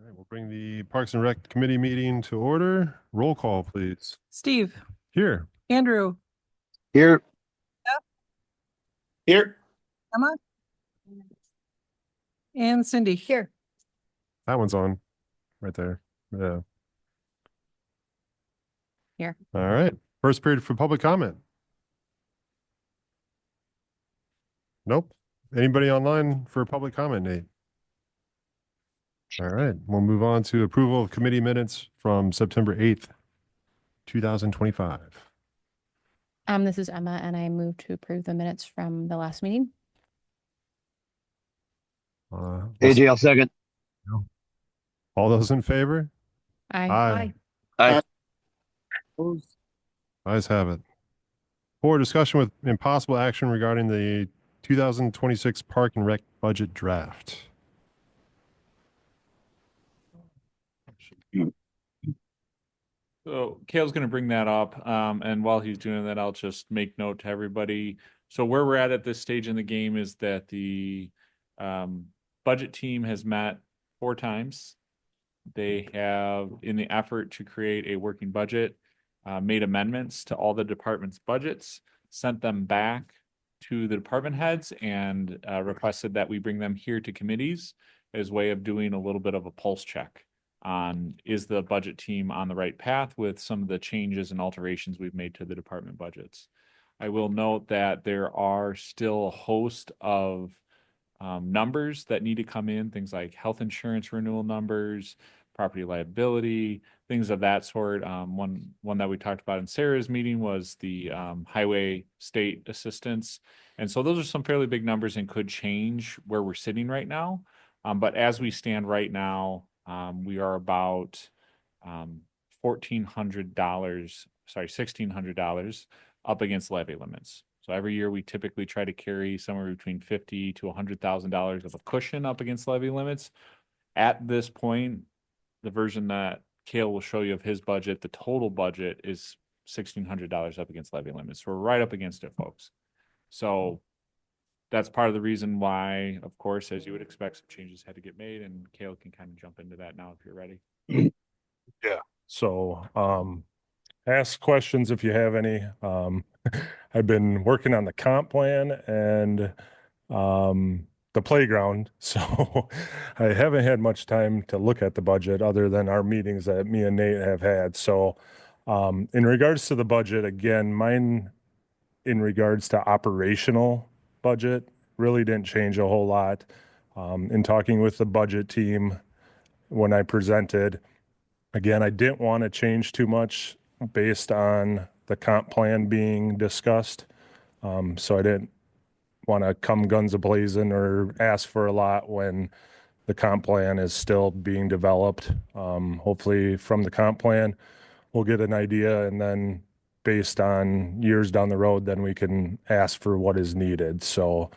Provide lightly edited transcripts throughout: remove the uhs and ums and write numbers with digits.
right, we'll bring the Parks and Rec Committee meeting to order. Roll call, please. Steve, Here. Andrew, Here. Jeff? Here. Emma, and Cindy here. That one's on right there. Yeah. Here. All right. First period for public comment. Nope. Anybody online for public comment, Nate? All right. We'll move on to approval of committee minutes from September 8th, 2025. This is Emma, and I move to approve the minutes from the last meeting. AJ, I'll second. All those in favor? Aye. Aye. Opposed? Ayes have it. For discussion with impossible action regarding the 2026 Park and Rec budget draft. So Cale's going to bring that up. And while he's doing that, I'll just make note to everybody. So where we're at this stage in the game is that the budget team has met 4 times. They have, in the effort to create a working budget, made amendments to all the departments' budgets, sent them back to the department heads, and requested that we bring them here to committees as a way of doing a little bit of a pulse check on, is the budget team on the right path with some of the changes and alterations we've made to the department budgets. I will note that there are still a host of numbers that need to come in, things like health insurance renewal numbers, property liability, things of that sort. One that we talked about in Sarah's meeting was the highway state assistance. And so those are some fairly big numbers and could change where we're sitting right now. But as we stand right now, we are about $1,600 up against levy limits. So every year we typically try to carry somewhere between $50,000 to $100,000 of a cushion up against levy limits. At this point, the version that Cale will show you of his budget, the total budget is $1,600 up against levy limits. So we're right up against it, folks. So that's part of the reason why, of course, as you would expect, some changes had to get made, and Cale can kind of jump into that now if you're ready. Yeah. So, ask questions if you have any. I've been working on the comp plan and the playground, so I haven't had much time to look at the budget other than our meetings that me and Nate have had. So, in regards to the budget, again, mine in regards to operational budget really didn't change a whole lot. In talking with the budget team when I presented, again, I didn't want to change too much based on the comp plan being discussed. So I didn't want to come guns a-blazing or ask for a lot when the comp plan is still being developed. Hopefully from the comp plan, we'll get an idea, and then based on years down the road, then we can ask for what is needed. So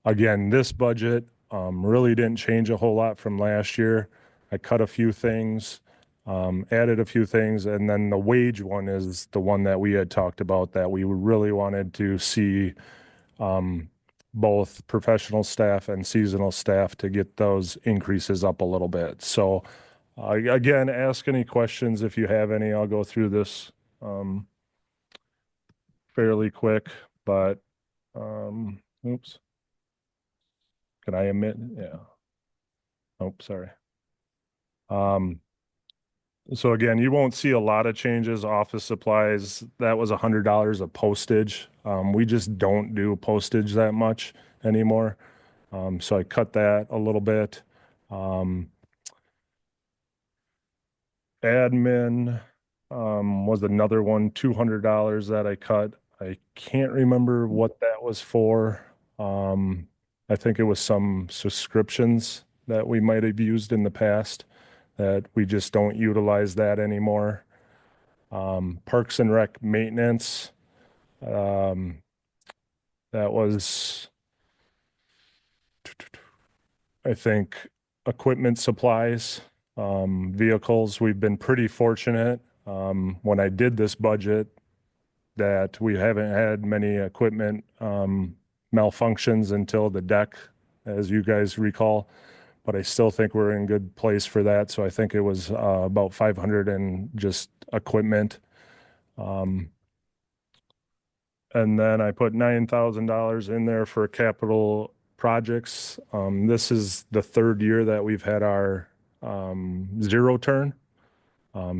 again, this budget really didn't change a whole lot from last year. I cut a few things, added a few things, and then the wage one is the one that we had talked about that we really wanted to see both professional staff and seasonal staff to get those increases up a little bit. So again, ask any questions if you have any. I'll go through this fairly quick, but oops. Can I admit? Yeah. Oh, sorry. So again, you won't see a lot of changes. Office supplies, that was $100 of postage. We just don't do postage that much anymore. So I cut that a little bit. Admin was another one, $200 that I cut. I can't remember what that was for. I think it was some subscriptions that we might have used in the past that we just don't utilize that anymore. Parks and Rec maintenance, that was, I think, equipment supplies, vehicles. We've been pretty fortunate when I did this budget that we haven't had many equipment malfunctions until the deck, as you guys recall. but I still think we're in good place for that. So I think it was about 500 in just equipment. And then I put $9,000 in there for capital projects. This is the third year that we've had our zero turn.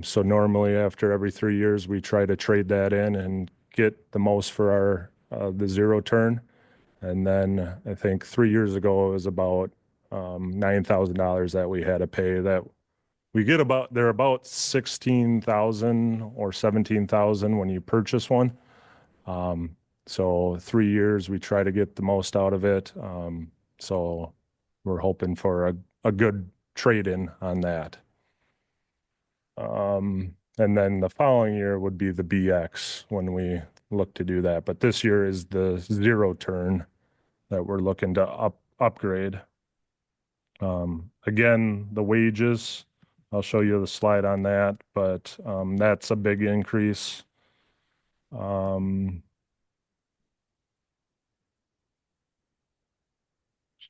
So normally after every 3 years, we try to trade that in and get the most for our the zero turn. And then I think 3 years ago, it was about $9,000 that we had to pay that we get about, they're about 16,000 or 17,000 when you purchase one. So 3 years, we try to get the most out of it. So we're hoping for a good trade-in on that. And then the following year would be the BX when we look to do that. But this year is the zero turn that we're looking to upgrade. Again, the wages, I'll show you the slide on that, but that's a big increase. Just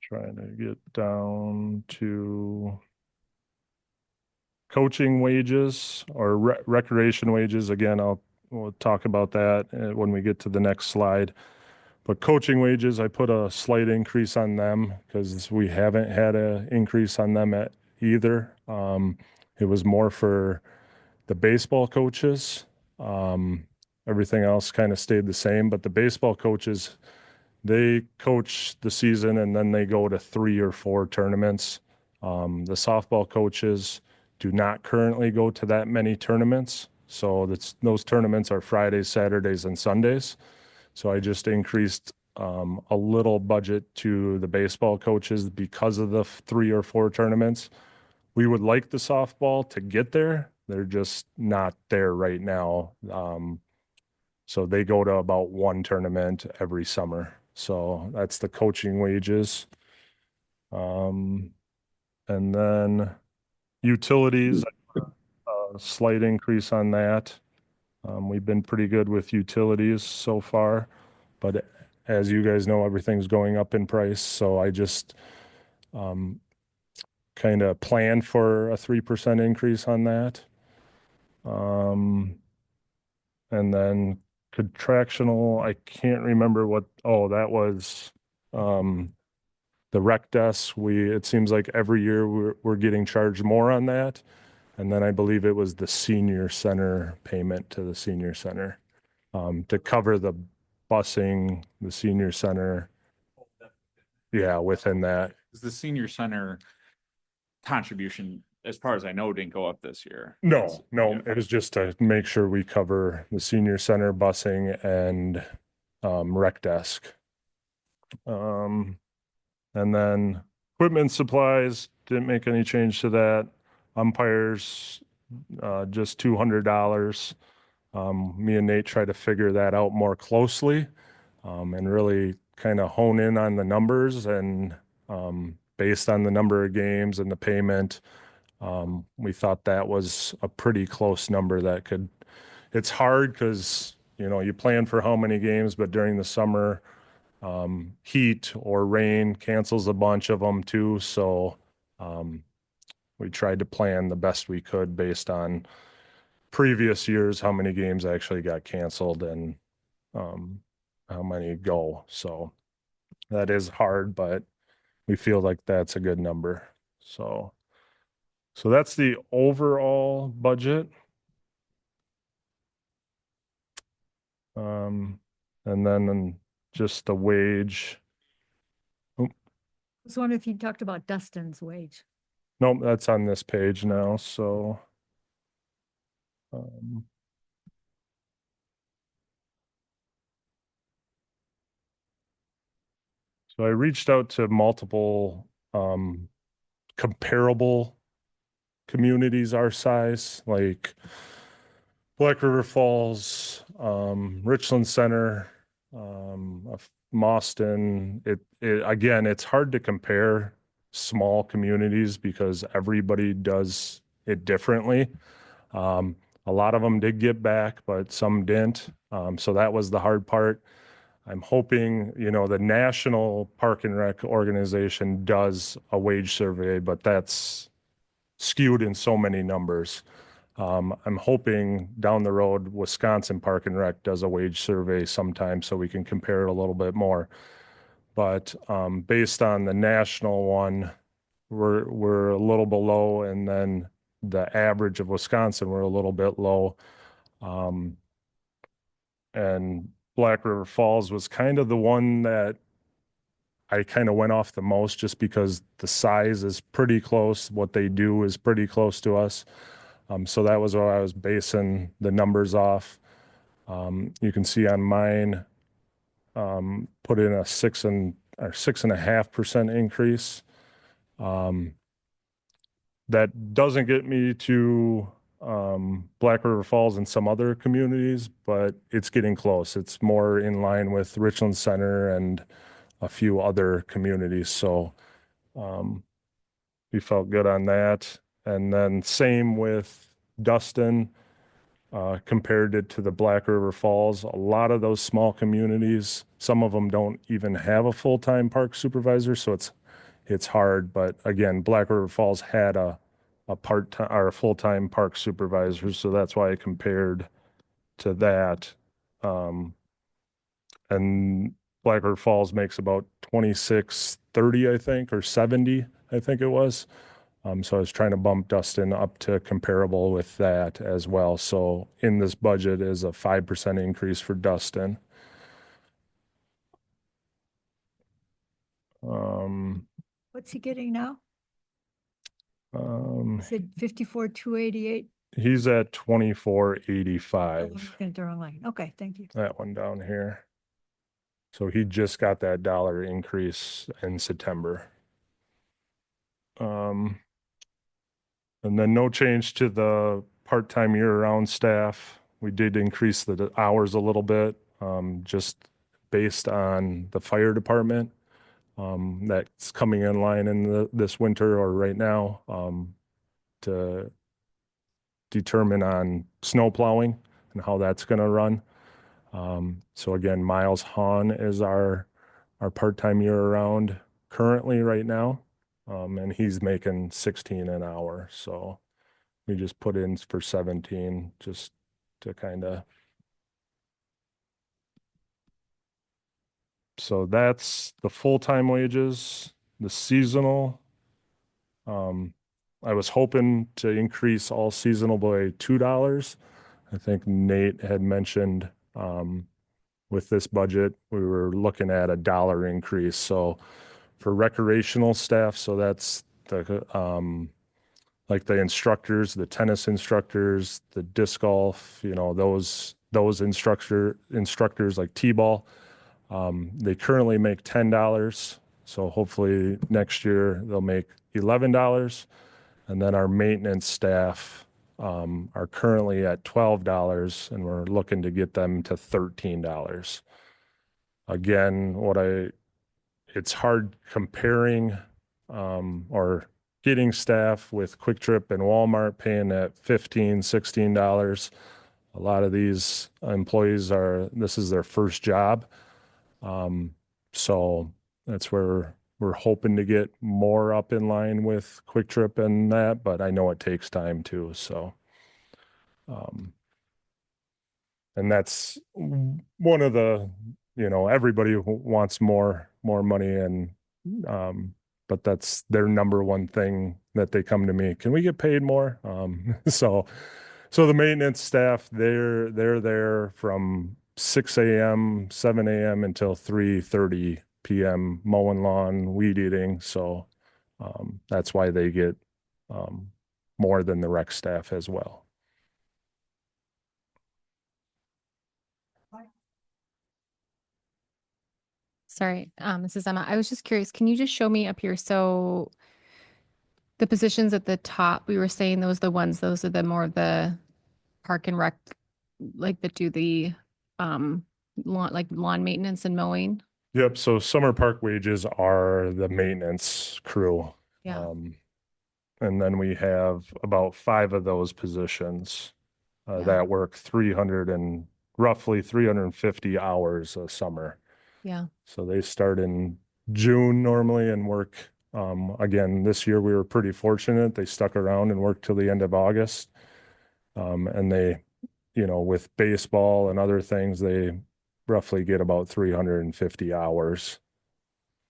trying to get down to coaching wages or recreation wages. Again, we'll talk about that when we get to the next slide. But coaching wages, I put a slight increase on them because we haven't had an increase on them either. It was more for the baseball coaches. Everything else kind of stayed the same, but the baseball coaches, they coach the season and then they go to 3 or 4 tournaments. The softball coaches do not currently go to that many tournaments. So those tournaments are Fridays, Saturdays, and Sundays. So I just increased a little budget to the baseball coaches because of the 3 or 4 tournaments. We would like the softball to get there. They're just not there right now. So they go to about 1 tournament every summer. So that's the coaching wages. And then utilities, a slight increase on that. We've been pretty good with utilities so far, but as you guys know, everything's going up in price. So I just kind of plan for a 3% increase on that. And then contractional, I can't remember what, that was the rec desk. It seems like every year we're getting charged more on that. And then I believe it was the senior center payment to the senior center to cover the busing, the senior center. Yeah, within that. The senior center contribution, as far as I know, didn't go up this year. No, Yeah. it was just to make sure we cover the senior center busing and rec desk. And then equipment supplies, didn't make any change to that. Umpires, just $200. Me and Nate tried to figure that out more closely and really kind of hone in on the numbers and based on the number of games and the payment, we thought that was a pretty close number it's hard because, you plan for how many games, but during the summer, heat or rain cancels a bunch of them too. So we tried to plan the best we could based on previous years, how many games actually got canceled and how many go. So that is hard, but we feel like that's a good number. So that's the overall budget. And then just the wage. I was wondering if you talked about Dustin's wage. Nope, that's on this page now. So so I reached out to multiple comparable communities our size, like Black River Falls, Richland Center, Mauston. Again, it's hard to compare small communities because everybody does it differently. A lot of them did get back, but some didn't. So that was the hard part. I'm hoping, the National Park and Rec organization does a wage survey, but that's skewed in so many numbers. I'm hoping down the road, Wisconsin Park and Rec does a wage survey sometime so we can compare it a little bit more. But based on the national one, we're a little below, and then the average of Wisconsin, we're a little bit low. And Black River Falls was kind of the one that I kind of went off the most, just because the size is pretty close. What they do is pretty close to us. So that was what I was basing the numbers off. You can see on mine, put in a 6.5% increase. That doesn't get me to Black River Falls and some other communities, but it's getting close. It's more in line with Richland Center and a few other communities. So we felt good on that. And then same with Dustin, compared it to the Black River Falls. A lot of those small communities, some of them don't even have a full-time park supervisor, so it's hard. But again, Black River Falls had a part-time or a full-time park supervisor, so that's why I compared to that. And Black River Falls makes about 26.30, I think, or 70, I think it was. So I was trying to bump Dustin up to comparable with that as well. So in this budget is a 5% increase for Dustin. What's he getting now? Um, You said 54,288. he's at Oh, I'm 24.85. looking at the wrong line. Okay, thank you. That one down here. So he just got that dollar increase in September. And then no change to the part-time year-round staff. We did increase the hours a little bit, just based on the fire department. That's coming in line in this winter or right now, to determine on snow plowing and how that's gonna run. So again, Miles Hahn is our part-time year-round currently right now. And he's making 16 an hour, so we just put in for 17 just to kind of. So that's the full-time wages, the seasonal. I was hoping to increase all seasonal by $2. I think Nate had mentioned, with this budget, we were looking at a $1 increase. So for recreational staff, so that's the, like the instructors, the tennis instructors, the disc golf, those instructors like T-ball, they currently make $10. So hopefully next year they'll make $11. And then our maintenance staff, are currently at $12, and we're looking to get them to $13. Again, it's hard comparing, or getting staff with Quick Trip and Walmart paying at $15, $16. A lot of these employees this is their first job. So that's where we're hoping to get more up in line with Quick Trip and that, but I know it takes time too, so. And that's one of the, everybody wants more money, and, but that's their number one thing that they come to me. Can we get paid more? So the maintenance staff, they're there from 6 a.m., 7 a.m. until 3:30 p.m. mowing lawn, weed eating. So that's why they get more than the rec staff as well. Sorry, this is Emma. I was just curious, can you just show me up here? So the positions at the top, we were saying those are the more of the park and rec, like that do the lawn maintenance and mowing. Yep. So summer park wages are the maintenance crew. Yeah. And then we have about 5 of those positions Yeah. that work roughly 350 hours a summer. Yeah. So they start in June normally and work. Again, this year we were pretty fortunate. They stuck around and worked till the end of August. And they, with baseball and other things, they roughly get about 350 hours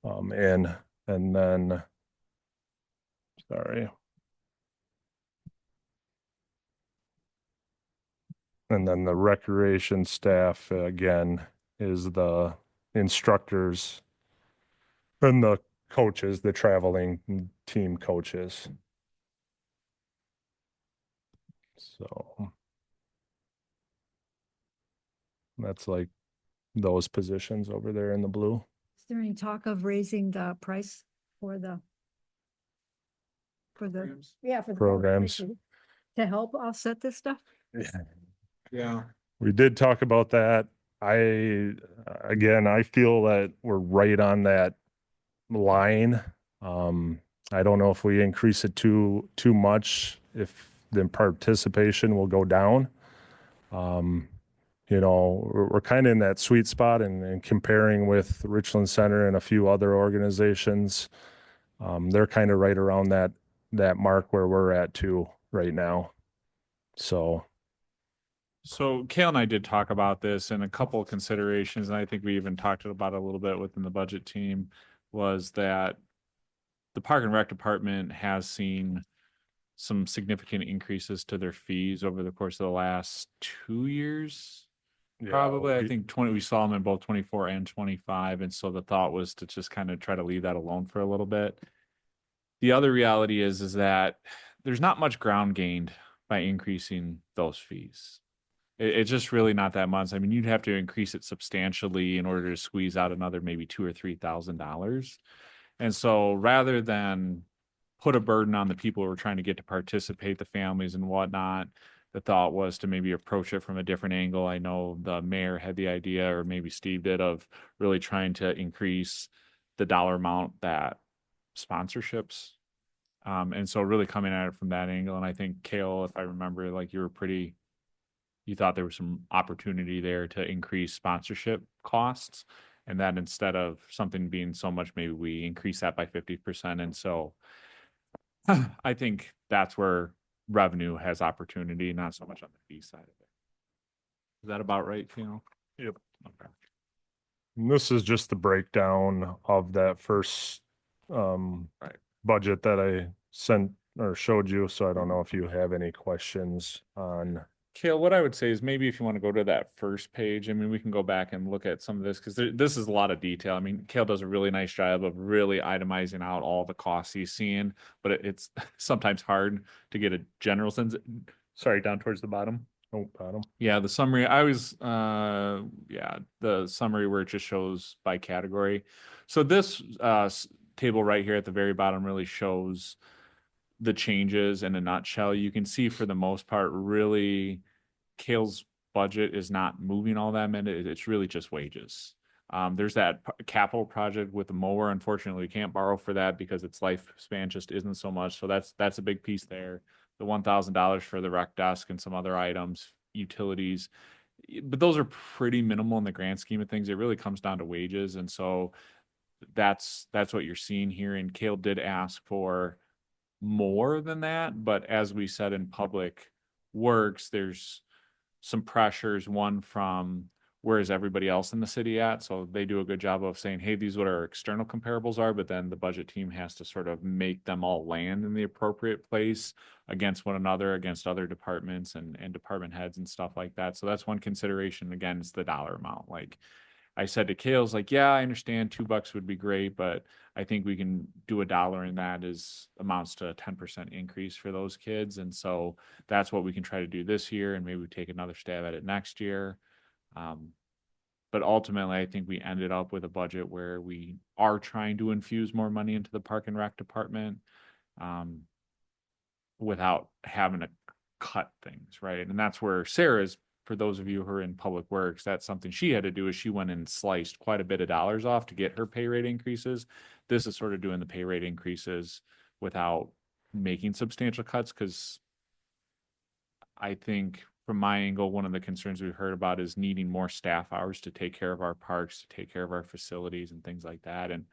in. And then, sorry. And then the recreation staff, again, is the instructors and the coaches, the traveling team coaches. So that's like those positions over there in the blue. Is there any talk of raising the price for the yeah, for the Programs. to help offset this stuff? Yeah. We did talk about that. I feel that we're right on that line. I don't know if we increase it too much, if the participation will go down. We're kind of in that sweet spot and comparing with Richland Center and a few other organizations. They're kind of right around that mark where we're at too right now. So Kale and I did talk about this, and a couple of considerations, and I think we even talked about it a little bit within the budget team, was that the Park and Rec department has seen some significant increases to their fees over the course of the last 2 years. Probably, I think we saw them in both 24 and 25, and so the thought was to just kind of try to leave that alone for a little bit. The other reality is that there's not much ground gained by increasing those fees. It's just really not that much. I mean, you'd have to increase it substantially in order to squeeze out another maybe $2,000 or $3,000. And so rather than put a burden on the people who are trying to get to participate, the families and whatnot, the thought was to maybe approach it from a different angle. I know the mayor had the idea, or maybe Steve did, of really trying to increase the dollar amount that sponsorships. And so really coming at it from that angle. And I think Kale, if I remember, like you thought there was some opportunity there to increase sponsorship costs, and that instead of something being so much, maybe we increase that by 50%. And so I think that's where revenue has opportunity, not so much on the fee side of it. Is that about right, Kale? Yep. Okay. And this is just the breakdown of that first budget that I sent or showed you. So I don't know if you have any questions on. Kale, what I would say is maybe if you want to go to that first page, I mean, we can go back and look at some of this, because this is a lot of detail. I mean, Kale does a really nice job of really itemizing out all the costs he's seeing, but it's sometimes hard to get a general sense. Sorry, down towards the bottom. Oh, bottom. Yeah, the summary. The summary where it just shows by category. So this table right here at the very bottom really shows the changes in a nutshell. You can see for the most part, really, Kale's budget is not moving all that much. It's really just wages. There's that capital project with the mower. Unfortunately, we can't borrow for that because its lifespan just isn't so much. So that's a big piece there. The $1,000 for the rec desk and some other items, utilities, but those are pretty minimal in the grand scheme of things. It really comes down to wages, and so that's what you're seeing here. And Kale did ask for more than that, but as we said in Public Works, there's some pressures. One from where is everybody else in the city at? So they do a good job of saying, hey, these are what our external comparables are, but then the budget team has to sort of make them all land in the appropriate place against one another, against other departments and department heads and stuff like that. So that's one consideration. Again, it's the dollar amount. Like I said to Kale's, like, yeah, I understand $2 would be great, but I think we can do $1, and that amounts to a 10% increase for those kids. And so that's what we can try to do this year, and maybe we take another stab at it next year. But ultimately, I think we ended up with a budget where we are trying to infuse more money into the Park and Rec department without having to cut things, right? And that's where Sarah's, for those of you who are in Public Works, that's something she had to do, is she went and sliced quite a bit of dollars off to get her pay rate increases. This is sort of doing the pay rate increases without making substantial cuts, because I think from my angle, one of the concerns we've heard about is needing more staff hours to take care of our parks, to take care of our facilities and things like that. And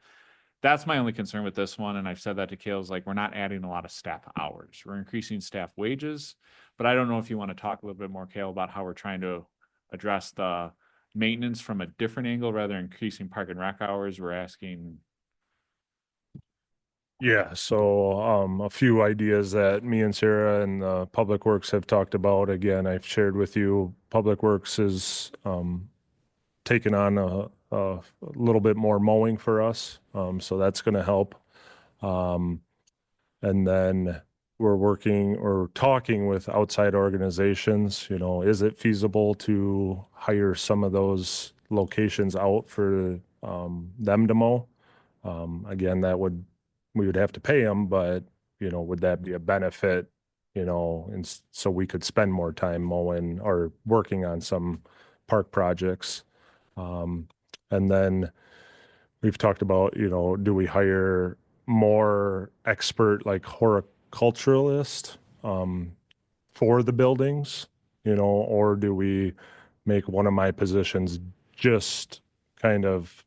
that's my only concern with this one. And I've said that to Kale, is like, we're not adding a lot of staff hours. We're increasing staff wages, but I don't know if you want to talk a little bit more, Kale, about how we're trying to address the maintenance from a different angle rather than increasing park and rec hours. We're asking. Yeah, so a few ideas that me and Sarah and Public Works have talked about. Again, I've shared with you, Public Works is taken on a little bit more mowing for us. So that's going to help. And then we're working or talking with outside organizations, you know, is it feasible to hire some of those locations out for them to mow? Again, we would have to pay them, but you know, would that be a benefit? You know, and so we could spend more time mowing or working on some park projects. And then we've talked about, you know, do we hire more expert like horticulturalist for the buildings, you know, or do we make one of my positions just kind of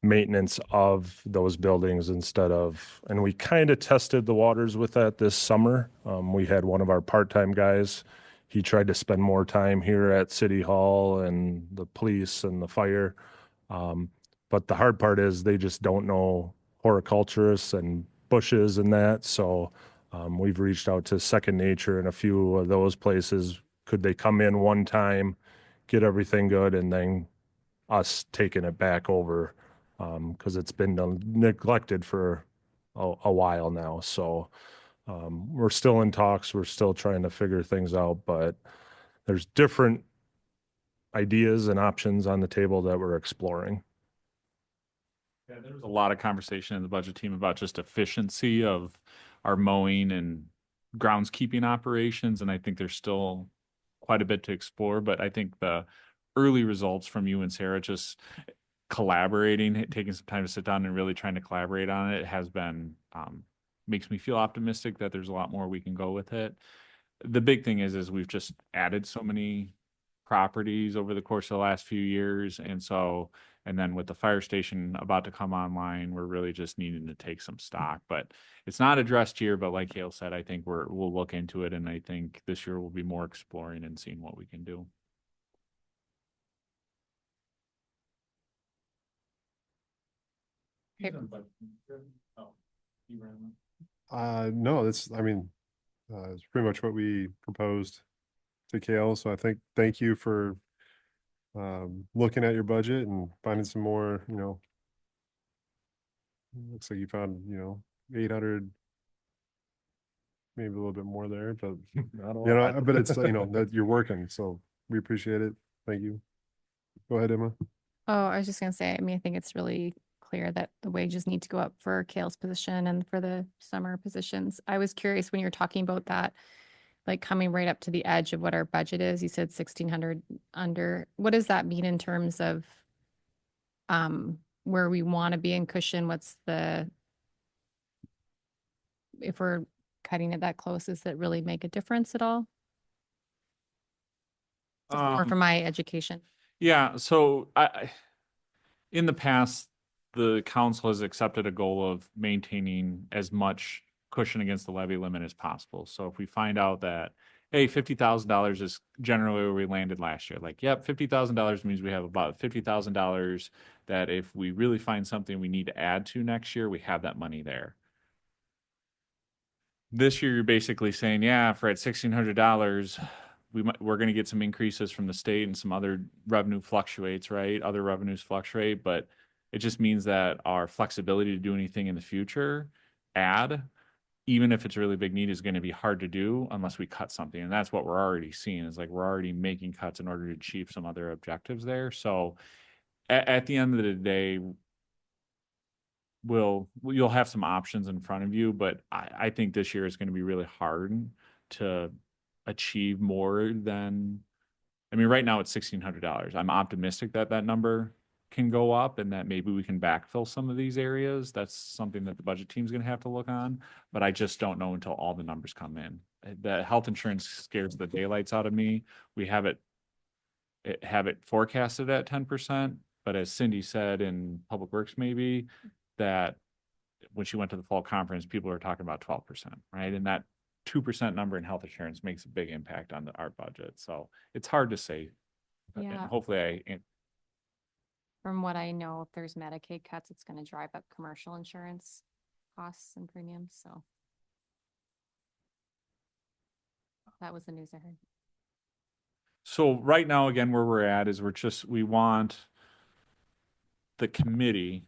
maintenance of those buildings instead of, and we kind of tested the waters with that this summer. We had one of our part-time guys, he tried to spend more time here at City Hall and the police and the fire. But the hard part is they just don't know horticulturists and bushes and that. So we've reached out to Second Nature and a few of those places. Could they come in one time, get everything good, and then us taking it back over? Because it's been neglected for a while now. So we're still in talks. We're still trying to figure things out, but there's different ideas and options on the table that we're exploring. Yeah, there was a lot of conversation in the budget team about just efficiency of our mowing and groundskeeping operations. And I think there's still quite a bit to explore, but I think the early results from you and Sarah just collaborating, taking some time to sit down and really trying to collaborate on it has been, makes me feel optimistic that there's a lot more we can go with it. The big thing is we've just added so many properties over the course of the last few years. And then with the fire station about to come online, we're really just needing to take some stock, but it's not addressed here. But like Hale said, I think we'll look into it. And I think this year we'll be more exploring and seeing what we can do. Okay. No, it's pretty much what we proposed to Kale. So I think, thank you for looking at your budget and finding some more, you know, looks like you found, you know, 800, maybe a little bit more there, but Not a you know, lot. but it's, you know, that you're working, so we appreciate it. Thank you. Go ahead, Emma. Oh, I was just gonna say, I mean, I think it's really clear that the wages need to go up for Kale's position and for the summer positions. I was curious when you were talking about that, like coming right up to the edge of what our budget is. You said 1,600 under. What does that mean in terms of where we want to be in cushion? What's the, if we're cutting it that close, does that really make a difference at all? Just more for my education. Yeah, so in the past, the council has accepted a goal of maintaining as much cushion against the levy limit as possible. So if we find out that, hey, $50,000 is generally where we landed last year, like, yep, $50,000 means we have about $50,000 that if we really find something we need to add to next year, we have that money there. This year, you're basically saying, yeah, for at $1,600, we're going to get some increases from the state and some other revenue fluctuates, right? Other revenues fluctuate, but it just means that our flexibility to do anything in the future, even if it's a really big need, is going to be hard to do unless we cut something. And that's what we're already seeing, is like we're already making cuts in order to achieve some other objectives there. So at the end of the day, you'll have some options in front of you, but I think this year is going to be really hard to achieve more than, I mean, right now it's $1,600. I'm optimistic that that number can go up and that maybe we can backfill some of these areas. That's something that the budget team's gonna have to look on, but I just don't know until all the numbers come in. The health insurance scares the daylights out of me. We have it forecasted at 10%, but as Cindy said in Public Works maybe, that when she went to the fall conference, people are talking about 12%, right? And that 2% number in health insurance makes a big impact on our budget. So it's hard to say. And Yeah. hopefully From what I know, if there's Medicaid cuts, it's gonna drive up commercial insurance costs and premiums, so. That was the news I heard. So right now, again, where we're at is we want the committee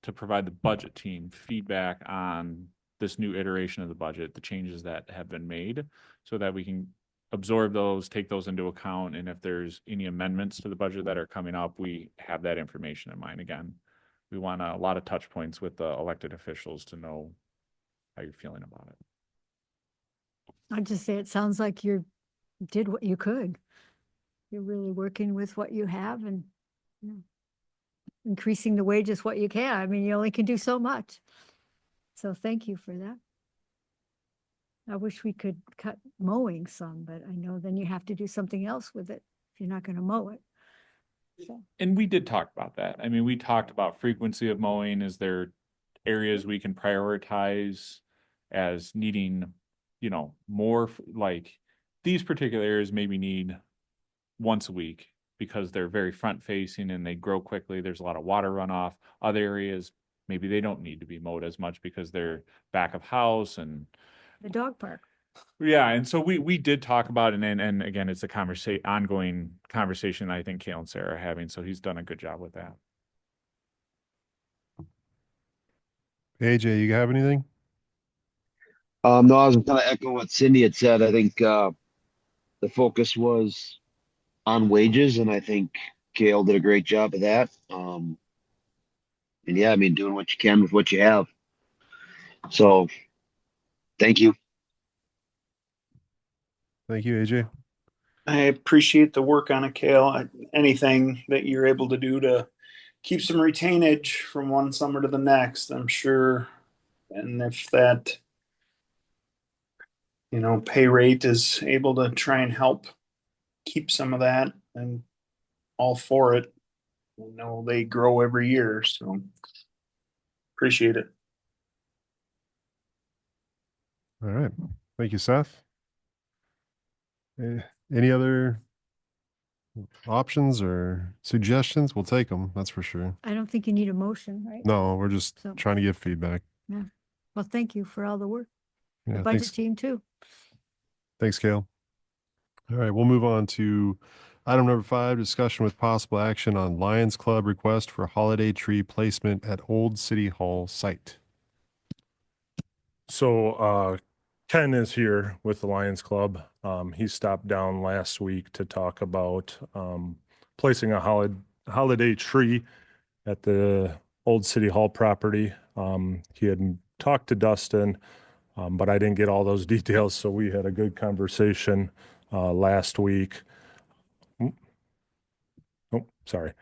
to provide the budget team feedback on this new iteration of the budget, the changes that have been made, so that we can absorb those, take those into account, and if there's any amendments to the budget that are coming up, we have that information in mind. Again, we want a lot of touch points with the elected officials to know how you're feeling about it. I'd just say it sounds like you did what you could. You're really working with what you have and, you know, increasing the wages what you can. I mean, you only can do so much. So thank you for that. I wish we could cut mowing some, but I know then you have to do something else with it if you're not going to mow it. So, And we did talk about that. I mean, we talked about frequency of mowing. Is there areas we can prioritize as needing, more like these particular areas maybe need once a week because they're very front facing and they grow quickly. There's a lot of water runoff. Other areas, maybe they don't need to be mowed as much because they're back of house and the dog park. yeah, and so we did talk about it, and again, it's a ongoing conversation I think Cale and Sarah are having, so he's done a good job with that. AJ, you have anything? No, I was gonna echo what Cindy had said. I think, the focus was on wages, and I think Kale did a great job of that. And yeah, I mean, doing what you can with what you have. So, thank you. Thank you, AJ. I appreciate the work on it, Kale. Anything that you're able to do to keep some retainage from one summer to the next, I'm sure. And if that, pay rate is able to try and help keep some of that, and all for it. They grow every year, so appreciate it. All right. Thank you, Seth. Any other options or suggestions? We'll take them. That's for sure. I don't think you need a motion, right? No, we're just So- trying to give feedback. Well, thank you for all the work. The Yeah, budget thanks. team too. Thanks, Kale. All right, we'll move on to item number 5, discussion with possible action on Lions Club request for holiday tree placement at Old City Hall site. So Ken is here with the Lions Club. He stopped down last week to talk about placing a holiday tree at the Old City Hall property. He had talked to Dustin, but I didn't get all those details, so we had a good conversation last week. Oh, sorry.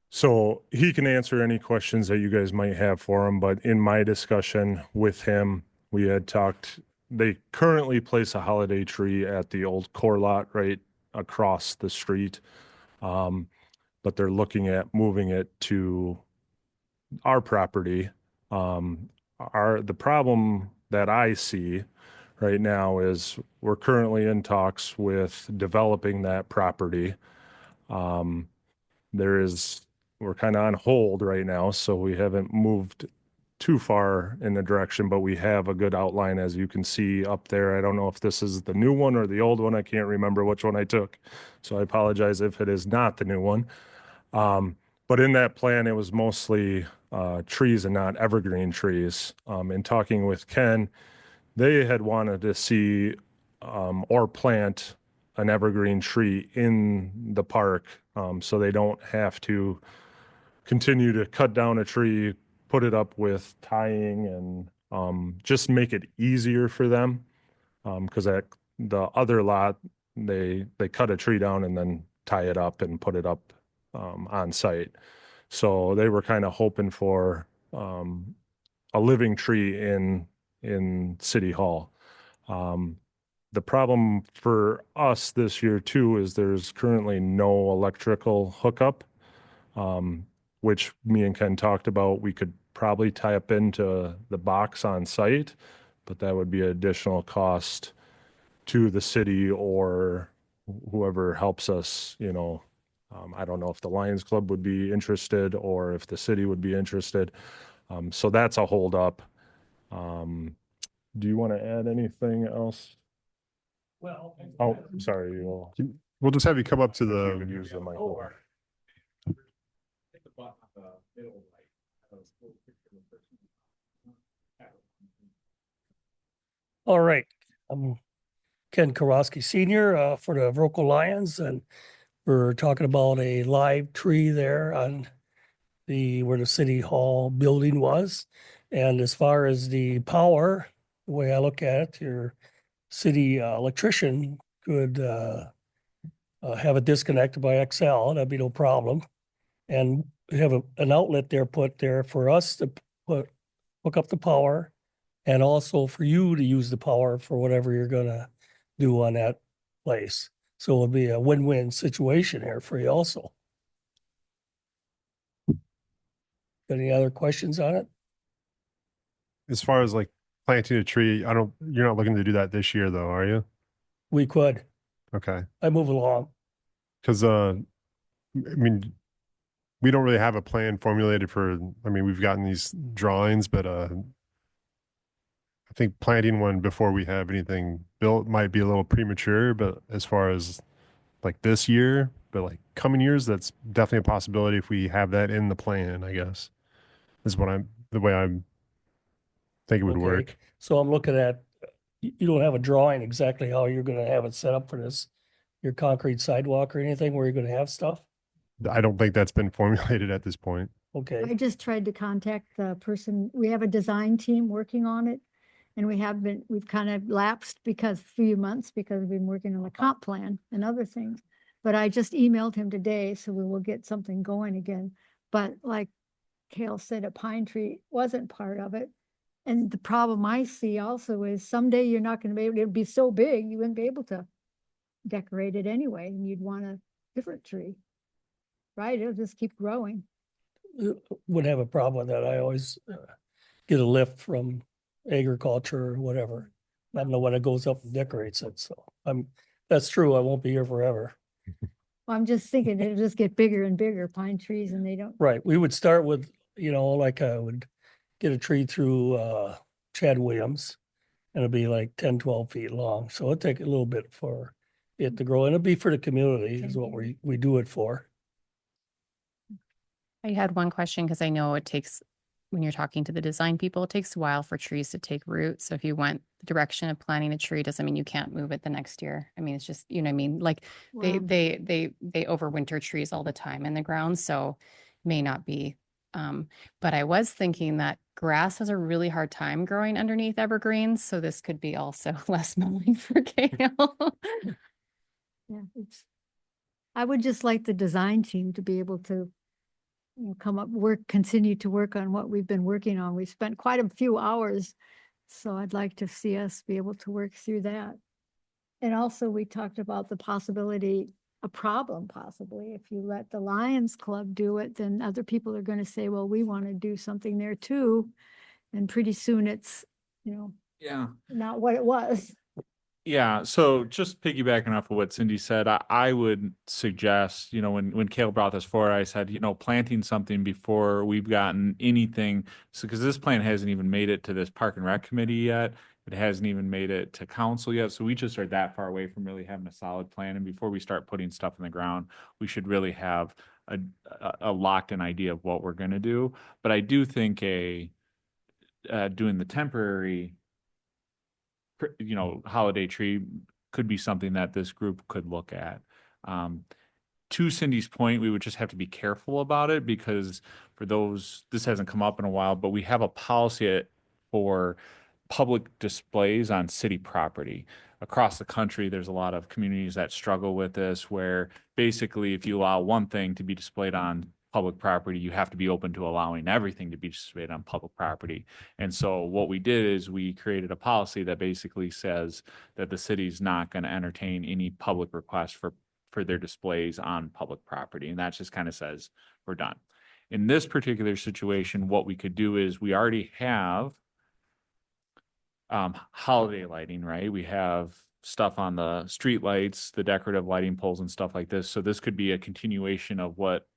So he can answer any questions that you guys might have for him, but in my discussion with him, we had talked, they currently place a holiday tree at the old core lot right across the street. But they're looking at moving it to our property. The problem that I see right now is we're currently in talks with developing that property. We're kind of on hold right now, so we haven't moved too far in the direction, but we have a good outline, as you can see up there. I don't know if this is the new one or the old one. I can't remember which one I took, so I apologize if it is not the new one. But in that plan, it was mostly trees and not evergreen trees. In talking with Ken, they had wanted to see or plant an evergreen tree in the park, so they don't have to continue to cut down a tree, put it up with tying, and just make it easier for them. Because at the other lot, they cut a tree down and then tie it up and put it up on site. So they were kind of hoping for a living tree in City Hall. The problem for us this year too is there's currently no electrical hookup, which me and Ken talked about. We could probably tie up into the box on site, but that would be an additional cost to the city or whoever helps us, you know. I don't know if the Lions Club would be interested or if the city would be interested. So that's a holdup. Do you want to add anything else? Well. Oh, sorry, We'll just have you come up to you could the, use the mic. All right, I'm Ken Karosky Senior, for the Vroco Lions, and we're talking about a live tree there on where the city hall building was. And as far as the power, the way I look at it, your city electrician could have it disconnected by XL, that'd be no problem. And have an outlet there put there for us to hook up the power, and also for you to use the power for whatever you're gonna do on that place. So it'll be a win-win situation here for you also. Got any other questions on it? as far as like planting a tree, you're not looking to do that this year though, are you? We could. Okay. I move along. Cause, I mean, we don't really have a plan formulated we've gotten these drawings, but, I think planting one before we have anything built might be a little premature, but as far as like this year, but like coming years, that's definitely a possibility if we have that in the plan, I guess. Is the way I'm thinking would Okay. work. So I'm looking at, you don't have a drawing exactly how you're gonna have it set up for this, your concrete sidewalk or anything where you're gonna have stuff? I don't think that's been formulated at this point. I Okay, just tried to contact the person, we have a design team working on it. And we've kind of lapsed because few months because we've been working on the comp plan and other things. But I just emailed him today, so we will get something going again. But like Cale said, a pine tree wasn't part of it. And the problem I see also is someday you're not gonna be able, it'd be so big, you wouldn't be able to decorate it anyway, and you'd want a different tree. Right? It'll just keep growing. wouldn't have a problem with that. I always get a lift from agriculture or whatever. I don't know when it goes up and decorates it, so that's true. I won't be here forever. Well, I'm just thinking it'll just get bigger and bigger, pine trees, and they don't, Right, we would start with, like I would get a tree through Chad Williams, and it'd be like 10, 12 feet long, so it'd take a little bit for it to grow, and it'd be for the community is what we do it for. I had one question because I know it takes, when you're talking to the design people, it takes a while for trees to take root. So if you went the direction of planting a tree, doesn't mean you can't move it the next year. I mean, it's just, you know what I mean? Like well, they overwinter trees all the time in the ground, so may not be. But I was thinking that grass has a really hard time growing underneath evergreens, so this could be also less mowing for Kale. yeah, I would just like the design team to be able to continue to work on what we've been working on. We've spent quite a few hours, so I'd like to see us be able to work through that. And also, we talked about the possibility, a problem possibly, if you let the Lions Club do it, then other people are gonna say, well, we want to do something there too. And pretty soon it's, Yeah. not what it was. Yeah, so just piggybacking off of what Cindy said, I would suggest, when Cale brought this forward, I said, planting something before we've gotten anything. So, because this plan hasn't even made it to this Park and Rec committee yet. It hasn't even made it to council yet. So we just are that far away from really having a solid plan. And before we start putting stuff in the ground, we should really have a locked in idea of what we're going to do. But I do think doing the temporary holiday tree could be something that this group could look at. To Cindy's point, we would just have to be careful about it because this hasn't come up in a while, but we have a policy for public displays on city property. Across the country, there's a lot of communities that struggle with this, where basically if you allow one thing to be displayed on public property, you have to be open to allowing everything to be displayed on public property. And so what we did is we created a policy that basically says that the city's not going to entertain any public requests for their displays on public property. And that just kind of says we're done. In this particular situation, what we could do is we already have holiday lighting, right? We have stuff on the street lights, the decorative lighting poles and stuff like this. So this could be a continuation of what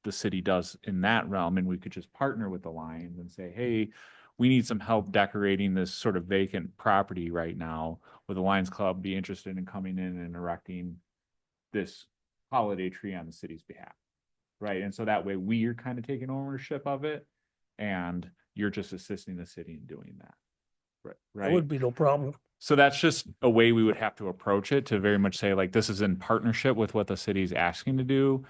the city does in that realm. And we could just partner with the Lions and say, hey, we need some help decorating this sort of vacant property right now. Would the Lions Club be interested in coming in and erecting this holiday tree on the city's behalf? Right. And so that way we are kind of taking ownership of it and you're just assisting the city in doing that. That Right. would be no problem. So that's just a way we would have to approach it, to very much say like, this is in partnership with what the city's asking to do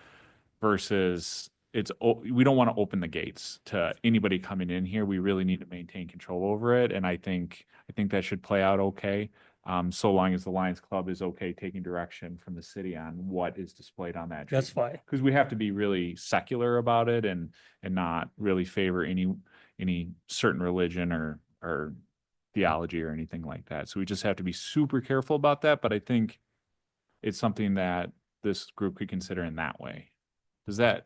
versus we don't want to open the gates to anybody coming in here. We really need to maintain control over it. And I think that should play out okay. So long as the Lions Club is okay taking direction from the city on what is displayed on that tree. That's fine. Because we have to be really secular about it and not really favor any certain religion or theology or anything like that. So we just have to be super careful about that. But I think it's something that this group could consider in that way.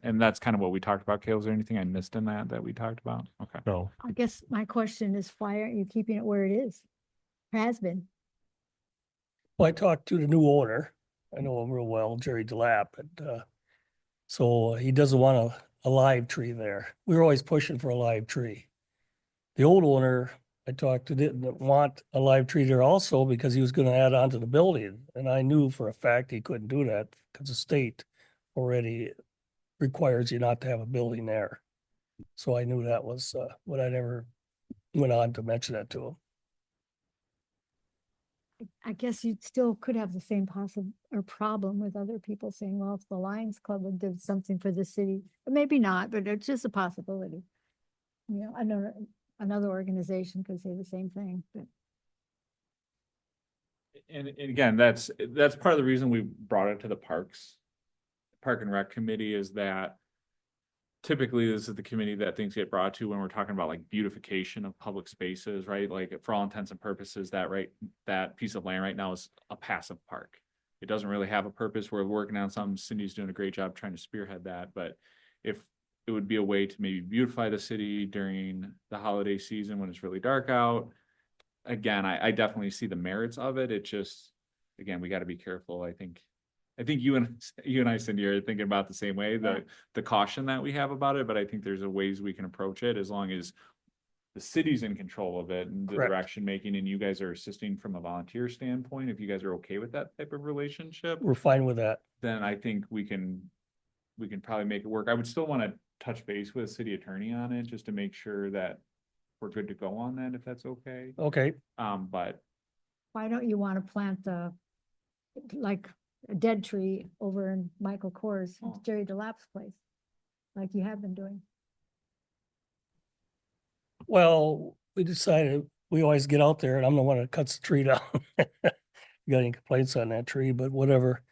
And that's kind of what we talked about, Kale. Is there anything I missed in that we talked about? Okay. No, I guess my question is, why aren't you keeping it where it is? Has been. Well, I talked to the new owner. I know him real well, Jerry DeLapp, and so he doesn't want a live tree there. We were always pushing for a live tree. The old owner I talked to didn't want a live tree there also because he was going to add on to the building. And I knew for a fact he couldn't do that because the state already requires you not to have a building there. So I knew that was what I never went on to mention that to him. I guess you still could have the same problem with other people saying, well, if the Lions Club would do something for the city, maybe not, but it's just a possibility. You know, I know another organization could say the same thing, but And again, that's part of the reason we brought it to the Park and Rec Committee, is that typically this is the committee that things get brought to when we're talking about like beautification of public spaces, right? Like for all intents and purposes, that piece of land right now is a passive park. It doesn't really have a purpose. We're working on something. Cindy's doing a great job trying to spearhead that. But if it would be a way to maybe beautify the city during the holiday season when it's really dark out, again, I definitely see the merits of it. It just, again, we got to be careful. I think you and I, Cindy, are thinking about the same way, the caution that we have about it, but I think there's a ways we can approach it as long as the city's in control of it and the Correct. direction making, and you guys are assisting from a volunteer standpoint. If you guys are okay with that type of relationship, We're fine with that. then I think we can probably make it work. I would still want to touch base with city attorney on it just to make sure that we're good to go on that, if that's okay. Okay. But why don't you want to plant like a dead tree over in Michael Kors, Oh. Jerry DeLapp's place, like you have been doing? Well, we decided we always get out there and I'm the one that cuts the tree down. Got any complaints on that tree, but whatever.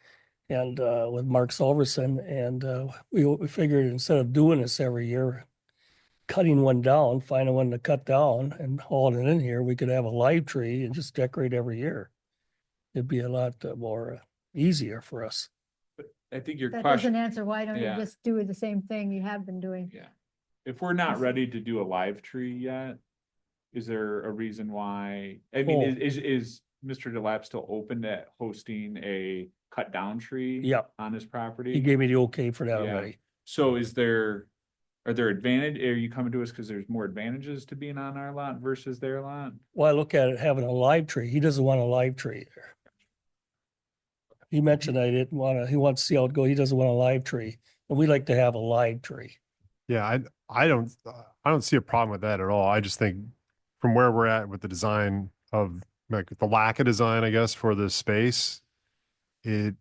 And with Mark Solverson, and we figured instead of doing this every year, cutting one down, finding one to cut down and hauling it in here, we could have a live tree and just decorate every year. It'd be a lot more easier for us. I think your That question. doesn't answer, why don't you Yeah. just do the same thing you have been doing? Yeah. If we're not Awesome. ready to do a live tree yet, is there a reason why? I mean, Oh. is Mr. DeLapp still open to hosting a cut down tree? Yep. On his property? He gave me the okay for that Yeah. already. So are there are you coming to us because there's more advantages to being on our lot versus their lot? Well, I look at it having a live tree. He doesn't want a live tree there. He mentioned I didn't want to, he wants to see how it goes. He doesn't want a live tree. And we like to have a live tree. Yeah, I don't see a problem with that at all. I just think from where we're at with the design of like the lack of design, I guess, for this space, it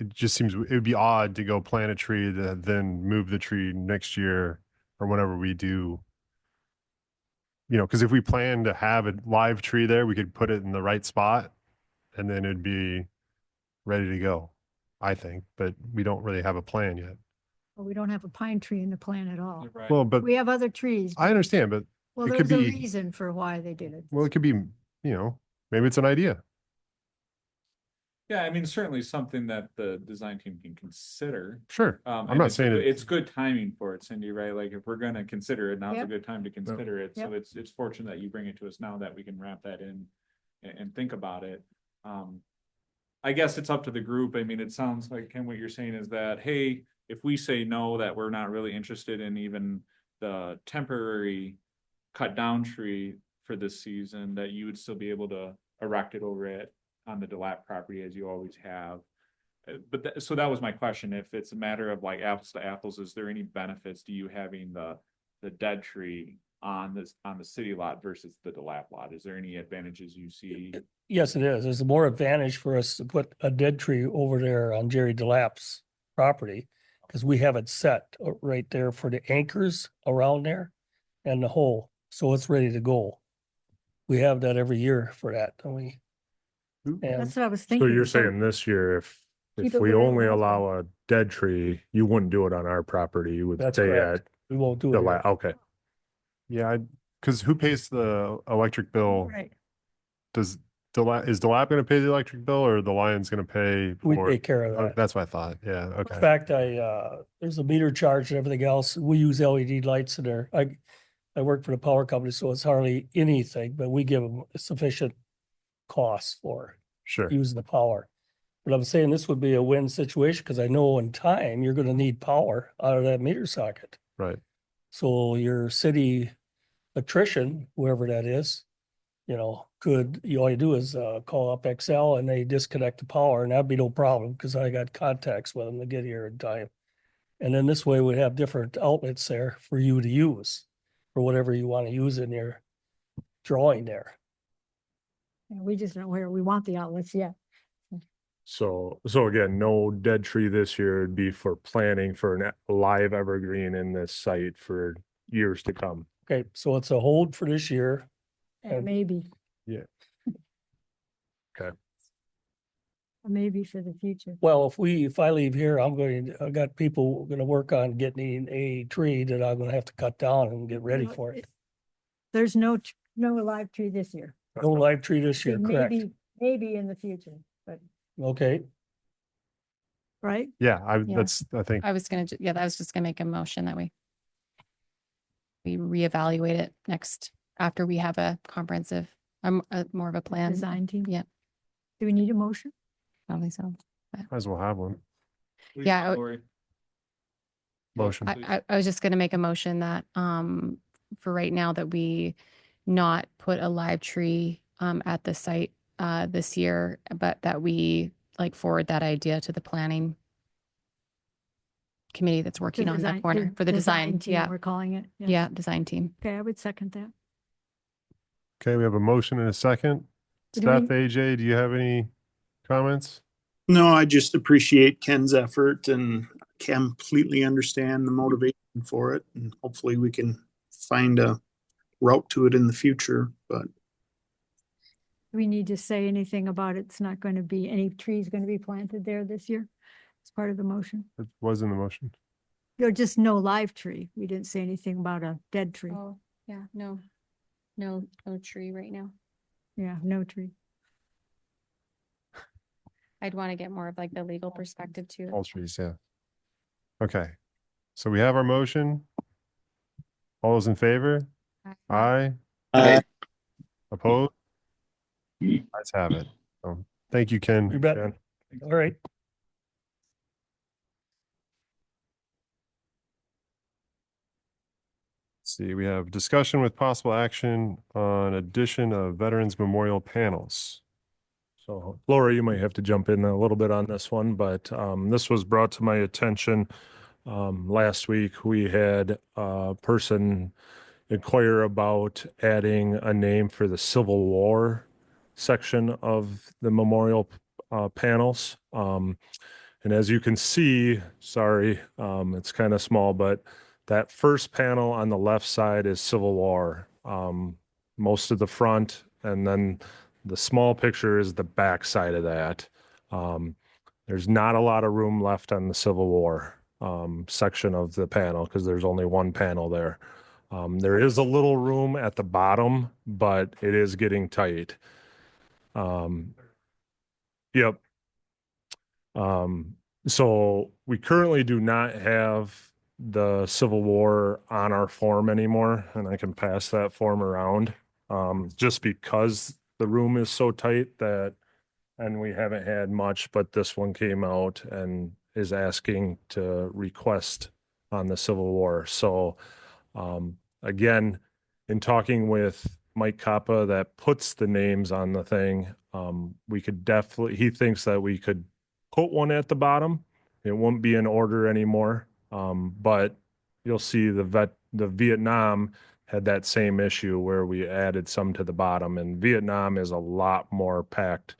just seems it would be odd to go plant a tree that then move the tree next year or whenever we do you know, because if we plan to have a live tree there, we could put it in the right spot and then it'd be ready to go, I think, but we don't really have a plan yet. Well, we don't have a pine tree in the plan at all. You're right. Well, but We have other trees. I understand, but Well, it could there's a be- reason for why they did it. well, it could be, you know, maybe it's an idea. Yeah, I mean, certainly something that the design team can consider. Sure. I'm I'm not saying it's good timing for it, Cindy, right? Like if we're gonna consider it, now's a Yep. good time to consider it. So Yep. it's fortunate that you bring it to us now that we can wrap that in and think about it. I guess it's up to the group. I mean, it sounds like, Ken, what you're saying is that, hey, if we say no, that we're not really interested in even the temporary cut down tree for this season, that you would still be able to erect it over it on the DeLapp property as you always have. But so that was my question. If it's a matter of like apples to apples, is there any benefits to you having the dead tree on the city lot versus the DeLapp lot? Is there any advantages you see? Yes, it is. There's more advantage for us to put a dead tree over there on Jerry DeLapp's property because we have it set right there for the anchors around there and the hole. So it's ready to go. We have that every year for that, don't we? And That's what I was So thinking. you're saying this year, if Keep it we where it only was, allow a dead tree, you wouldn't do it on our property, you would That's stay correct. at we won't do the it. here. okay. Yeah, because who pays the electric bill? Right. Does is DeLapp going to pay the electric bill or the Lion's going to pay We for? take care of Oh, that. that's what I thought. Yeah. In Okay. fact, there's a meter charge and everything else. We use LED lights in there. I work for the power company, so it's hardly anything, but we give them sufficient costs for Sure. using the power. But I'm saying this would be a win situation because I know in time you're gonna need power out of that meter socket. Right. So your city electrician, whoever that is, you know, all you do is call up XL and they disconnect the power and that'd be no problem because I got contacts with them to get here in time. And then this way we have different outlets there for you to use for whatever you want to use in your drawing there. Yeah, we just don't know where we want the outlets yet. So again, no dead tree this year, it'd be for planning for a live evergreen in this site for years to come. Okay, so it's a hold for this year. And And- maybe. Yeah. Okay. Or maybe for the future. Well, if I leave here, I got people gonna work on getting a tree that I'm gonna have to cut down and get ready No, for it. There's no live tree this year. No live tree this year, correct? Maybe in the future, but, Okay, right? Yeah. I Yeah. think I was gonna, I was just gonna make a motion that we reevaluate it next, after we have a comprehensive, more of a plan. Design team. Yeah. Do we need a motion? Probably so. might as well have one Please, Yeah, I- Lori. motion. I was just gonna make a motion that, for right now, that we not put a live tree, at the site, this year, but that we like forward that idea to the planning committee that's working on that corner for the design. team, Yeah, we're calling it. Yes. yeah, design team. Okay, I would second that. Okay. We have a motion and a second. Do Steph, we- AJ, do you have any comments? No, I just appreciate Ken's effort and completely understand the motivation for it. And hopefully we can find a route to it in the future, but Do we need to say anything about it's not going to be, any trees going to be planted there this year? It's part of the motion. It was in the motion. Or just no live tree. We didn't say anything about a dead tree. Oh, yeah, no tree right now. Yeah, no tree. I'd want to get more of like the legal perspective too. All trees. Yeah. Okay. So we have our motion. All those in favor? Aye. Opposed? Let's have it. Thank you, Ken. You bet. Ken. all right. Let's see, we have discussion with possible action on addition of Veterans Memorial panels. So Laura, you might have to jump in a little bit on this one, but this was brought to my attention. Last week, we had a person inquire about adding a name for the Civil War section of the memorial panels. And as you can see, sorry, it's kind of small, but that first panel on the left side is Civil War. most of the front, and then the small picture is the back side of that. There's not a lot of room left on the Civil War section of the panel because there's only one panel there. There is a little room at the bottom, but it is getting tight. Yep. So we currently do not have the Civil War on our form anymore, and I can pass that form around. Just because the room is so tight that, and we haven't had much, but this one came out and is asking to request on the Civil War. So, again, in talking with Mike Kappa that puts the names on the thing, we could definitely, he thinks that we could put one at the bottom. It won't be in order anymore. But you'll see the Vietnam had that same issue where we added some to the bottom, and Vietnam is a lot more packed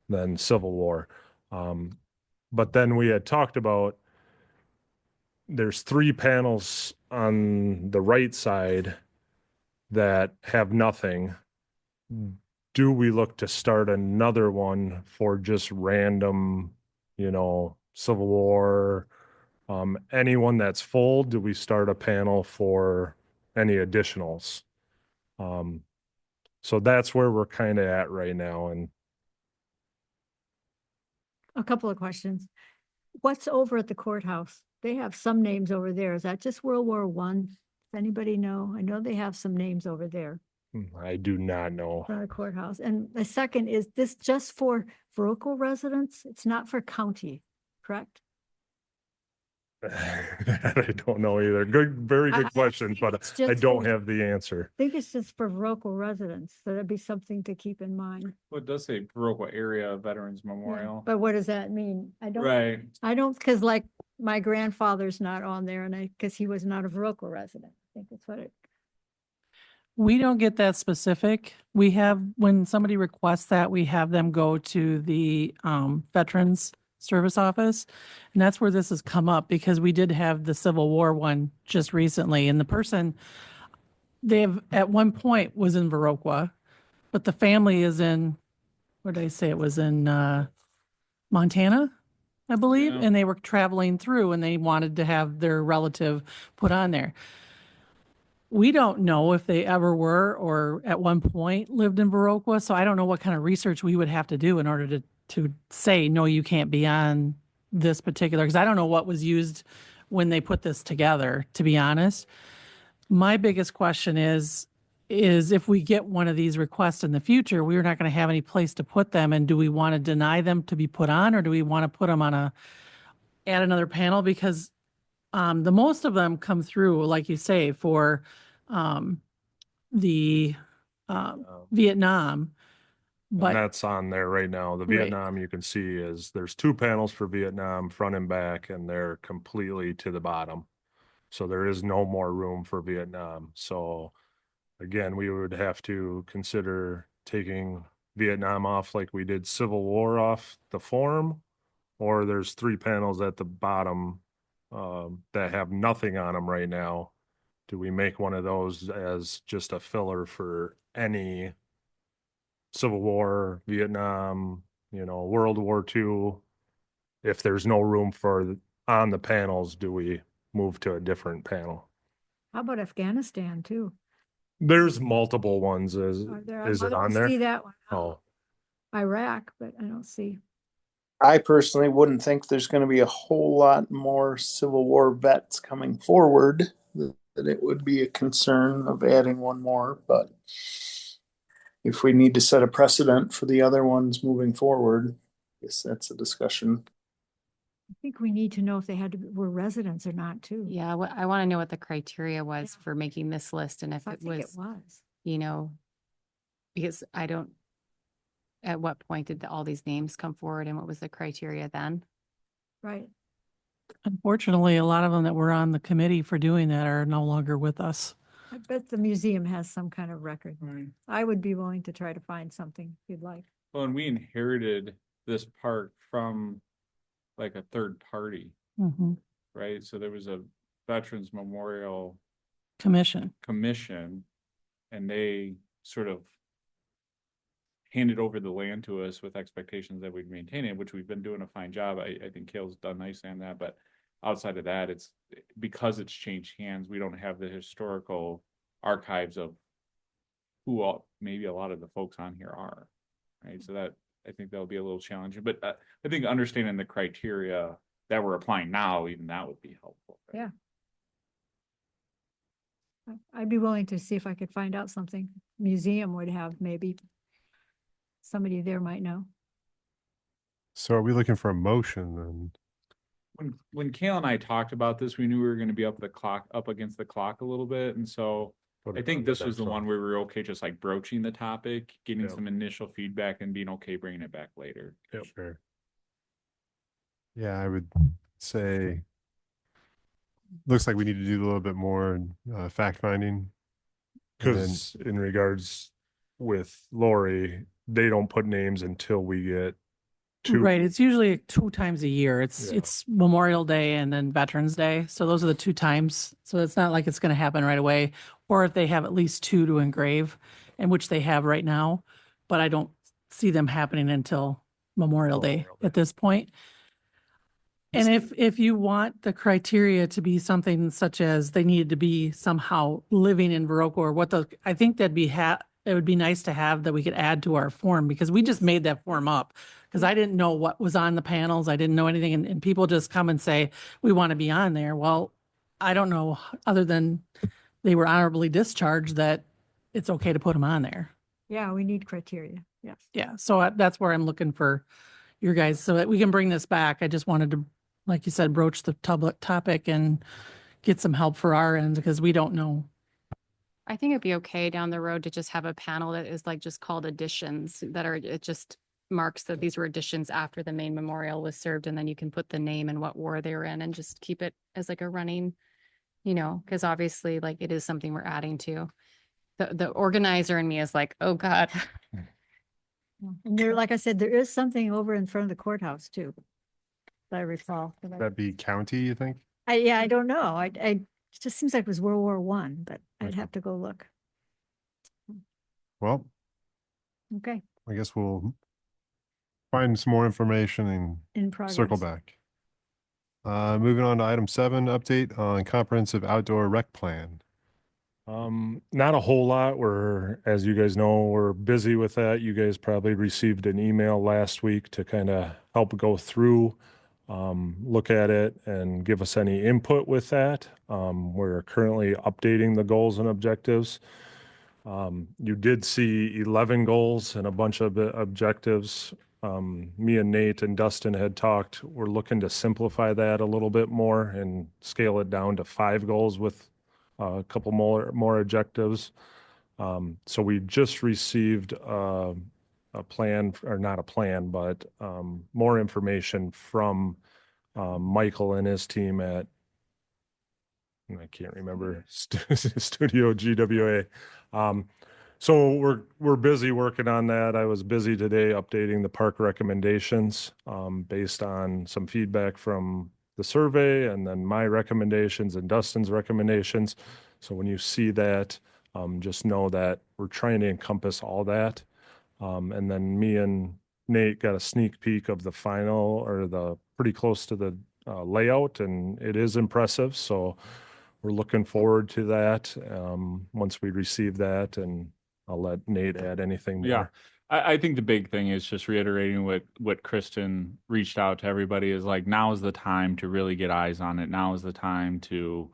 than Civil War. But then we had talked about there's 3 panels on the right side that have nothing. Do we look to start another one for just random, Civil War, anyone that's full? Do we start a panel for any additionals? So that's where we're kind of at right now. And A couple of questions. What's over at the courthouse? They have some names over there. Is that just World War One? Does anybody know? I know they have some names over there I do not know. for the courthouse. And the second, is this just for Verocco residents? It's not for county, correct? I don't know either. Very I good question, think but it's I just don't for- have the answer. I think it's just for Verocco residents, so that'd be something to keep in mind. Well, it does say Viroqua Area Veterans Yeah, Memorial. but what does that mean? Right. I don't, because like my grandfather's not on there and because he was not a Verocco resident. I think that's what it, We don't get that specific. We have, when somebody requests that, we have them go to the Veterans Service Office. And that's where this has come up because we did have the Civil War one just recently. And the person, they've at one point was in Viroqua, but the family is in, what did I say? It was in Montana, I believe. Yeah. And they were traveling through and they wanted to have their relative put on there. We don't know if they ever were or at one point lived in Viroqua, so I don't know what kind of research we would have to do in order to say, no, you can't be on this particular, because I don't know what was used when they put this together, to be honest. My biggest question is if we get one of these requests in the future, we're not going to have any place to put them, and do we want to deny them to be put on, or do we want to put them on add another panel? Because the most of them come through, like you say, for the Vietnam. And But that's on there right now. The Right. Vietnam you can see is there's 2 panels for Vietnam, front and back, and they're completely to the bottom. So there is no more room for Vietnam. So again, we would have to consider taking Vietnam off like we did Civil War off the form, or there's 3 panels at the bottom that have nothing on them right now. Do we make one of those as just a filler for any Civil War, Vietnam, World War II? If there's no room on the panels, do we move to a different panel? how about Afghanistan too? There's multiple ones. Is Are there? it I don't on there? See that one. Oh, Iraq, but I don't see. I personally wouldn't think there's going to be a whole lot more Civil War vets coming forward, that it would be a concern of adding one more. But if we need to set a precedent for the other ones moving forward, I guess that's a discussion. I think we need to know if they were residents or not too. Yeah, I want to know what the criteria was for making this list and if I it think it was, was. because I don't, at what point did all these names come forward and what was the criteria then? Right. unfortunately, a lot of them that were on the committee for doing that are no longer with us. I bet the museum has some kind of record. Right. I would be willing to try to find something if you'd like. Well, and we inherited this park from like a third party, Mhm. right? So there was a Veterans Memorial Commission. Commission, and they sort of handed over the land to us with expectations that we'd maintain it, which we've been doing a fine job. I think Kale's done nicely on that, but outside of that, it's because it's changed hands, we don't have the historical archives of who all, maybe a lot of the folks on here are, right? So that, I think that'll be a little challenging, but I think understanding the criteria that we're applying now, even that would be helpful. right? Yeah. I'd be willing to see if I could find out something. Museum would have maybe somebody there might know. So are we looking for a motion then? When Kale and I talked about this, we knew we were gonna be up against the clock a little bit, and so Put I it think on this was next the one where we were okay just like broaching the topic, getting Yep. some initial feedback and being okay bringing it back later. Yep. Sure. Yeah, I would say, looks like we need to do a little bit more fact finding. And then- Because in regards with Lori, they don't put names until we get two. Right, it's usually 2 times a year. Yeah. It's Memorial Day and then Veterans Day. So those are the 2 times. So it's not like it's going to happen right away. Or if they have at least 2 to engrave, and which they have right now, but I don't see them happening until Memorial Day Memorial Day. at this point. And if you want the criteria to be something such as they needed to be somehow living in Viroqua or what the, I think that'd be it would be nice to have that we could add to our form, because we just made that form up. Because I didn't know what was on the panels. I didn't know anything. And people just come and say, we want to be on there. Well, I don't know, other than they were honorably discharged, that it's okay to put them on there. Yeah, we need criteria. Yes. Yeah, so that's where I'm looking for your guys, so that we can bring this back. I just wanted to, like you said, broach the topic and get some help for our end, because we don't know. I think it'd be okay down the road to just have a panel that is like just called additions that are, it just marks that these were additions after the main memorial was served, and then you can put the name and what war they were in and just keep it as like a running, because obviously like it is something we're adding to. The organizer in me is like, oh God. And there, like I said, there is something over in front of the courthouse too. If I recall. But That'd be county, you think? I don't know. It just seems like it was World War One, but I'd Okay. have to go look. Well, Okay, I guess we'll find some more information and in progress. circle back. Moving on to item 7, update on comprehensive outdoor rec plan. Not a whole lot. As you guys know, we're busy with that. You guys probably received an email last week to kind of help go through, look at it and give us any input with that. We're currently updating the goals and objectives. You did see 11 goals and a bunch of objectives. Me and Nate and Dustin had talked. We're looking to simplify that a little bit more and scale it down to 5 goals with a couple more objectives. So we just received a plan, or not a plan, but more information from Michael and his team at, I can't remember, Studio GWA. So we're busy working on that. I was busy today updating the park recommendations based on some feedback from the survey, and then my recommendations and Dustin's recommendations. So when you see that, just know that we're trying to encompass all that. And then me and Nate got a sneak peek of the final, or the pretty close to the layout, and it is impressive. So we're looking forward to that once we receive that, and I'll let Nate add anything more. Yeah. I think the big thing is just reiterating what Kristen reached out to everybody is like, now is the time to really get eyes on it. Now is the time to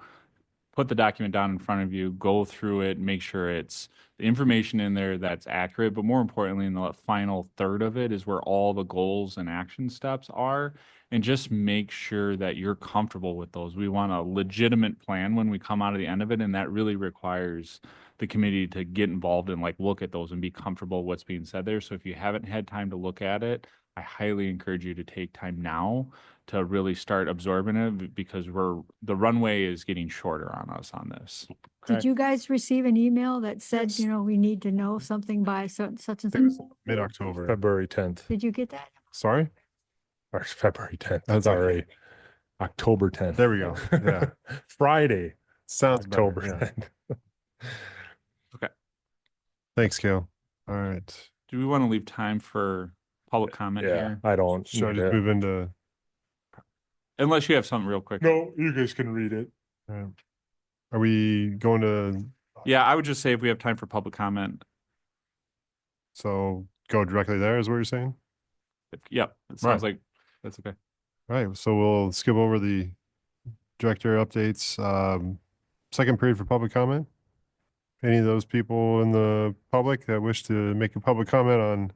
put the document down in front of you, go through it, make sure it's the information in there that's accurate. But more importantly, in the final third of it is where all the goals and action steps are. And just make sure that you're comfortable with those. We want a legitimate plan when we come out of the end of it. And that really requires the committee to get involved and like look at those and be comfortable with what's being said there. So if you haven't had time to look at it, I highly encourage you to take time now to really start absorbing it, because the runway is getting shorter on us on this. Did you guys receive an email that said, we need to know something by such and such? Mid-October. February 10th, Did you get that? Sorry? or February 10th. That's Sorry. October 10th. There we go. Yeah. Friday, Sounds better, October yeah. 10th. Thanks, Kale. All right. Do we want to leave time for public comment Yeah, here? I don't. Should I need just it. move into? Unless you have something real quick. No, you guys can read it. Are we going to, Yeah, I would just say if we have time for public comment. so go directly there is what you're saying? Yep, it sounds like that's okay. All right, so we'll skip over the director updates. Second period for public comment. Any of those people in the public that wish to make a public comment on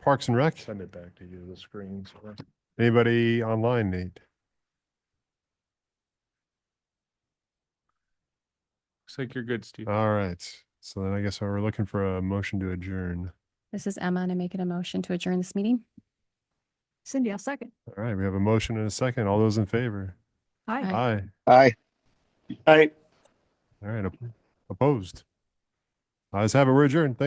Parks and Rec? Send it back to you, the screen. So. Anybody online, Nate? Looks like you're good, Steve. All right, so then I guess we're looking for a motion to adjourn. This is Emma, and I'm making a motion to adjourn this meeting. Cindy, I'll second. All right, we have a motion and a second. All those in favor? Hi. Aye. Aye. Aye. I All right, opposed? Ayes have it, we're adjourned. Thank you.